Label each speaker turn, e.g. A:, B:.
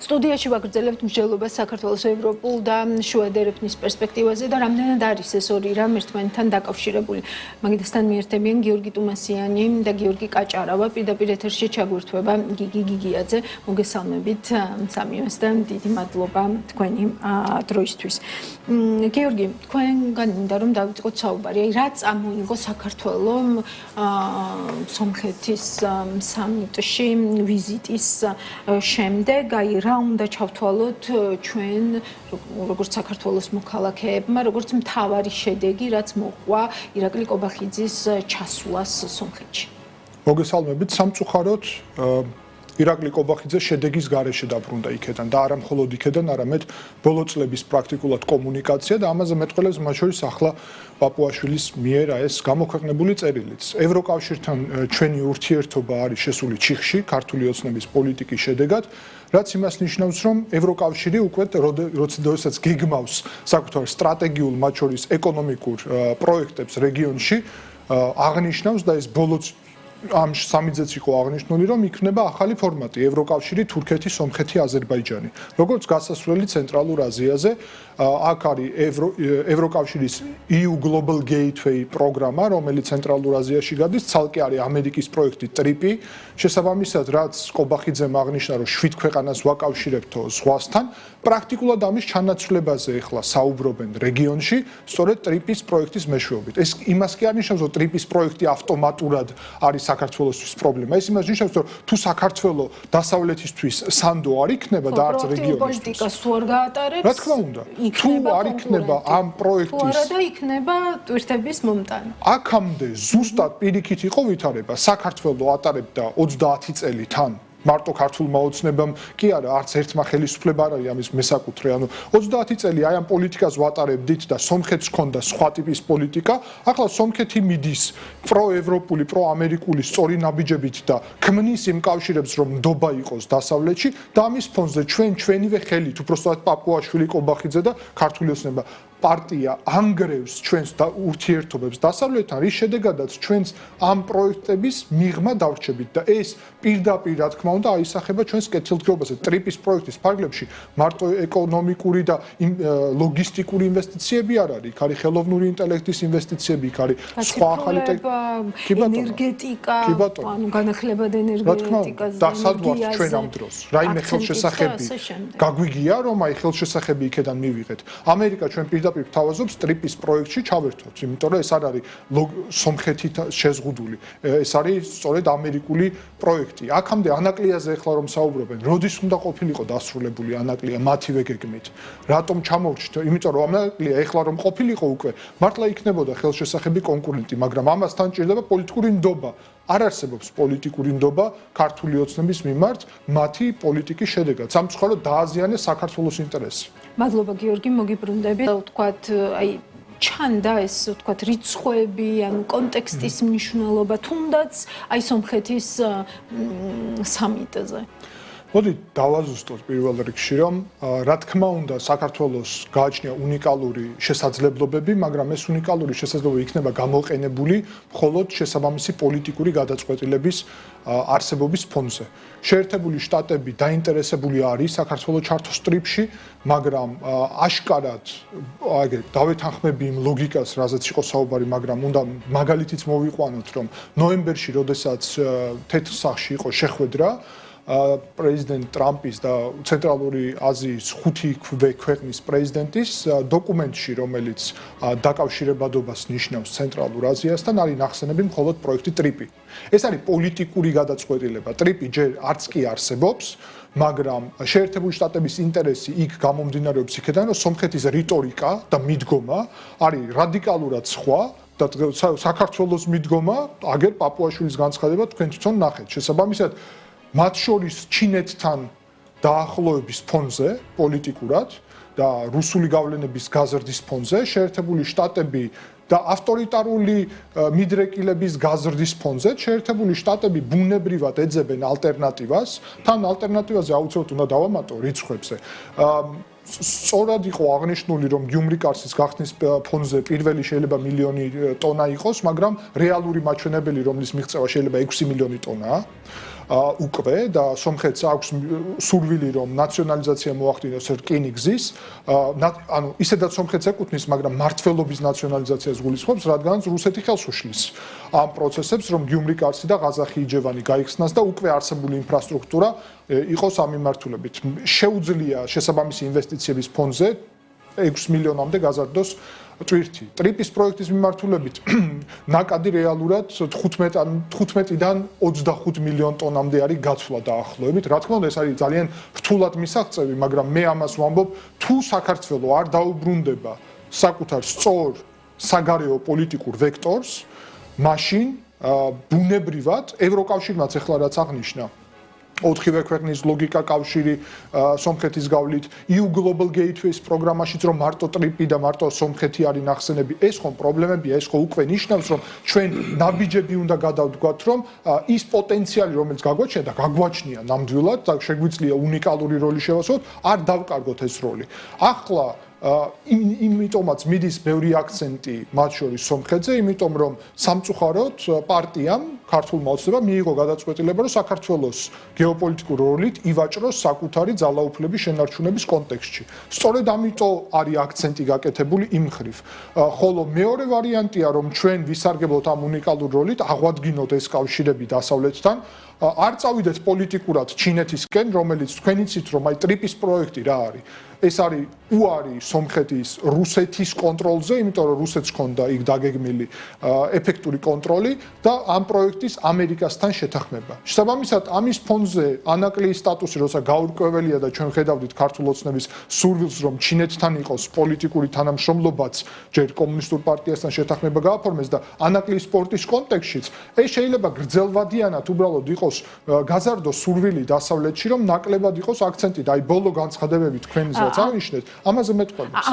A: სტუდიაში ვაგრძელებთ მსჯელობას საქართველოს ევროპულ და შუა დერეფნის პერსპექტივაზე და რამდენად არის ეს ორი რამ ერთმანეთთან დაკავშირებული. მაგიდასთან მიერთებიან გიორგი ტუმასიანი და გიორგი კაჭარავა, პირდაპირ ეთერში ჩაგვირთვება გიგი გიგიაძე. მოგესალმებით სამივეს და დიდი მადლობა თქვენი დროისთვის. გიორგი, თქვენგან მინდა რომ დავიწყოთ საუბარი. აი რა წამოიღო საქართველომ სომხეთის სამიტში ვიზიტის შემდეგ, აი რა უნდა ჩავთვალოთ ჩვენ როგორც საქართველოს მოქალაქეებმა, როგორც მთავარი შედეგი, რაც მოყვა ირაკლი კობახიძის ჩასვლას სომხეთში.
B: მოგესალმებით, სამწუხაროდ ირაკლი კობახიძე შედეგის გარეშე დაბრუნდა იქედან და არა მხოლოდ იქედან, არამედ ბოლო წლების პრაქტიკულად კომუნიკაცია და ამაზე მეტყველებს მათ შორის ახლა პაპუაშვილის მიერ ეს გამოქვეყნებული წერილიც. ევროკავშირთან ჩვენი ურთიერთობა არის შესული ჩიხში ქართული ოცნების პოლიტიკის შედეგად, რაც იმას ნიშნავს, რომ ევროკავშირი უკვე როდესაც გეგმავს საკუთარ სტრატეგიულ მათ შორის ეკონომიკურ პროექტებს რეგიონში, აღნიშნავს და ეს ბოლო ამ სამიძეც იყო აღნიშნული, რომ იქნება ახალი ფორმატი ევროკავშირი, თურქეთი, სომხეთი, აზერბაიჯანი. როგორც გასასვლელი ცენტრალურ აზიაზე, აქ არის ევროკავშირის EU Global Gateway პროგრამა, რომელიც ცენტრალურ აზიაში გადის, ცალკე არის ამერიკის პროექტი ტრიპი. შესაბამისად, რაც კობახიძემ აღნიშნა, რომ 7 ქვეყანას ვაკავშირებთო ზღვასთან, პრაქტიკულად ამის ჩანაცვლებაზე ახლა საუბრობენ რეგიონში, სწორედ ტრიპის პროექტის მეშვეობით. ეს იმას კი არ ნიშნავს, რომ ტრიპის პროექტი ავტომატურად არის საქართველოსთვის პრობლემა. ეს იმას ნიშნავს, რომ თუ საქართველო დასავლეთისთვის სანდო არ იქნება და არც რეგიონისთვის.
A: პოლიტიკას თუ არ გაატარებს,
B: რა თქმა უნდა, თუ არ იქნება ამ პროექტის,
A: თუ არა და იქნება ტვირთების მომტანი.
B: აქამდე ზუსტად პირიქით იყო ვითარება. საქართველო ატარებდა 30 წელი თან მარტო ქართულმა ოცნებამ კი არა, არც ერთმა ხელისუფლება არ არის ამის მესაკუთრე. ანუ 30 წელი აი ამ პოლიტიკას ვატარებდით და სომხეთს ჰქონდა სხვა ტიპის პოლიტიკა. ახლა სომხეთი მიდის პროევროპული, პროამერიკული სწორი ნაბიჯებით და ქმნის იმ კავშირებს, რომ ნდობა იყოს დასავლეთში და ამის ფონზე ჩვენივე ხელით, უბრალოდ პაპუაშვილი, კობახიძე და ქართული ოცნება პარტია ანგრევს ჩვენს ურთიერთობებს დასავლეთთან, რის შედეგადაც ჩვენს ამ პროექტების მიღმა დავრჩებით და ეს პირდაპირ რა თქმა უნდა აისახება ჩვენს კეთილდღეობაზე. ტრიპის პროექტის ფარგლებში მარტო ეკონომიკური და ლოგისტიკური ინვესტიციები არ არის, იქ არის ხელოვნური ინტელექტის ინვესტიციები, იქ არის სხვა ახალი
A: ენერგეტიკა, ანუ განახლებად ენერგეტიკაზე,
B: დასადვართ ჩვენ ამ დროს. რაიმე ხელშესახები გაგვიგია, რომ აი ხელშესახები იქედან მივიღეთ. ამერიკა ჩვენ პირდაპირ თავაზობს ტრიპის პროექტში ჩავერთვოთ, იმიტომ რომ ეს არ არის სომხეთით შეზღუდული. ეს არის სწორედ ამერიკული პროექტი. აქამდე ანაკლიაზე ახლა რომ საუბრობენ, როდის უნდა ყოფილიყო დასრულებული ანაკლია მათივე გეგმით? რატომ ჩამოვრჩით? იმიტომ რომ ანაკლია ახლა რომ ყოფილიყო უკვე, მართლა იქნებოდა ხელშესახები კონკურენტი, მაგრამ ამასთან ჭირდება პოლიტიკური ნდობა. არ არსებობს პოლიტიკური ნდობა ქართული ოცნების მიმართ მათი პოლიტიკის შედეგად. სამწუხაროდ დააზიანეს საქართველოს ინტერესი.
A: მადლობა გიორგი, მოგიბრუნდები. ვთქვათ, აი ჩანდა ეს ვთქვათ რიცხვები, ანუ კონტექსტის მნიშვნელობა, თუნდაც აი სომხეთის სამიტზე.
B: მოდი დავაზუსტოთ პირველ რიგში, რომ რა თქმა უნდა საქართველოს გააჩნია უნიკალური შესაძლებლობები, მაგრამ ეს უნიკალური შესაძლებლობები იქნება გამოყენებული მხოლოდ შესაბამისი პოლიტიკური გადაწყვეტილების არსებობის ფონზე. შეერთებული შტატები დაინტერესებული არის საქართველოს ჩართოს ტრიპში, მაგრამ აშკარად დავეთანხმები იმ ლოგიკას, რაზეც იყო საუბარი, მაგრამ უნდა მაგალითიც მოვიყვანოთ, რომ ნოემბერში, როდესაც თეთრ სახლში იყო შეხვედრა პრეზიდენტ ტრამპის და ცენტრალური აზიის 5 ქვეყნის პრეზიდენტის დოკუმენტში, რომელიც დაკავშირებადობას ნიშნავს ცენტრალურ აზიასთან, არის ნახსენები მხოლოდ პროექტი ტრიპი. ეს არის პოლიტიკური გადაწყვეტილება. ტრიპი ჯერ არც კი არსებობს, მაგრამ შეერთებული შტატების ინტერესი იქ გამომდინარეობს იქიდან, რომ სომხეთის რიტორიკა და მიდგომა არის რადიკალურად სხვა და საქართველოს მიდგომა, აგერ პაპუაშვილის განცხადება თქვენ თვითონ ნახეთ. შესაბამისად მათ შორის ჩინეთთან დაახლოების ფონზე პოლიტიკურად და რუსული გავლენების გაზრდის ფონზე შეერთებული შტატები და ავტორიტარული მიდრეკილების გაზრდის ფონზე შეერთებული შტატები ბუნებრივად ეძებენ ალტერნატივას, თან ალტერნატივაზე აუცილებლად უნდა დავამატო რიცხვებზე. სწორად იყო აღნიშნული, რომ გიუმრი კარსის გახსნის ფონზე პირველი შეიძლება მილიონი ტონა იყოს, მაგრამ რეალური მაჩვენებელი, რომლის მიღწევა შეიძლება 6 მილიონი ტონაა. უკვე და სომხეთს აქვს სურვილი რომ ნაციონალიზაცია მოახდინოს რკინიგზის, ანუ ისედაც სომხეთს ეკუთვნის, მაგრამ მართლობის ნაციონალიზაციას გულისხმობს, რადგანაც რუსეთი ხელს უშლის ამ პროცესებს, რომ გიუმრი კარსი და ყაზახი იჯევანი გაიხსნას და უკვე არსებული ინფრასტრუქტურა იყოს ამ მიმართულებით. შეუძლია შესაბამისი ინვესტიციების ფონდზე 6 მილიონამდე გაზარდოს ტვირთი. ტრიპის პროექტის მიმართულებით ნაკადი რეალურად 15-დან 25 მილიონ ტონამდე არის გაცვლა დაახლოებით. რა თქმა უნდა, ეს არის ძალიან რთულად მისაღწევი, მაგრამ მე ამას ვამბობ, თუ საქართველო არ დაუბრუნდება საკუთარ სწორ საგარეო პოლიტიკურ ვექტორს, მაშინ ბუნებრივად ევროკავშირმაც ახლა რაც აღნიშნა 4-ვე ქვეყნის ლოგიკა კავშირი სომხეთის გავლით EU Global Gateways პროგრამაშიც რომ მარტო ტრიპი და მარტო სომხეთი არის ნახსენები, ეს ხომ პრობლემებია, ეს ხო უკვე ნიშნავს რომ ჩვენ ნაბიჯები უნდა გადავდგათ, რომ ის პოტენციალი რომელიც გაგვაჩნია და გაგვაჩნია ნამდვილად და შეგვიძლია უნიკალური როლი შევასრულოთ, არ დავკარგოთ ეს როლი. ახლა იმიტომაც მიდის ბევრი აქცენტი მათ შორის სომხეთზე, იმიტომ რომ სამწუხაროდ პარტიამ ქართულმა ოცნებამ მიიღო გადაწყვეტილება, რომ საქართველოს გეოპოლიტიკური როლით ივაჭროს საკუთარი ძალაუფლების შენარჩუნების კონტექსტში. სწორედ ამიტომ არის აქცენტი გაკეთებული იმ მხრივ. ხოლო მეორე ვარიანტია, რომ ჩვენ ვისარგებლოთ ამ უნიკალურ როლით, აღვადგინოთ ეს კავშირები დასავლეთთან, არ წავიდეთ პოლიტიკურად ჩინეთისკენ, რომელიც თქვენ იცით, რომ აი ტრიპის პროექტი რა არის. ეს არის უარი სომხეთის რუსეთის კონტროლზე, იმიტომ რომ რუსეთს ჰქონდა იქ დაგეგმილი ეფექტური კონტროლი და ამ პროექტის ამერიკასთან შეთანხმება. შესაბამისად, ამის ფონზე ანაკლიის სტატუსი, როცა გაურკვეველია და ჩვენ ხედავდით ქართულ ოცნების სურვილს, რომ ჩინეთთან იყოს პოლიტიკური თანამშრომლობაც, ჯერ კომუნისტურ პარტიასთან შეთანხმება გააფორმეს და ანაკლიის სპორტის კონტექსტშიც, ეს შეიძლება გრძელვადიანად უბრალოდ იყოს გაზარდოს სურვილი დასავლეთში, რომ ნაკლებად იყოს აქცენტი და აი ბოლო განცხადებები თქვენზეც აღნიშნეთ, ამაზე მეტყველებს.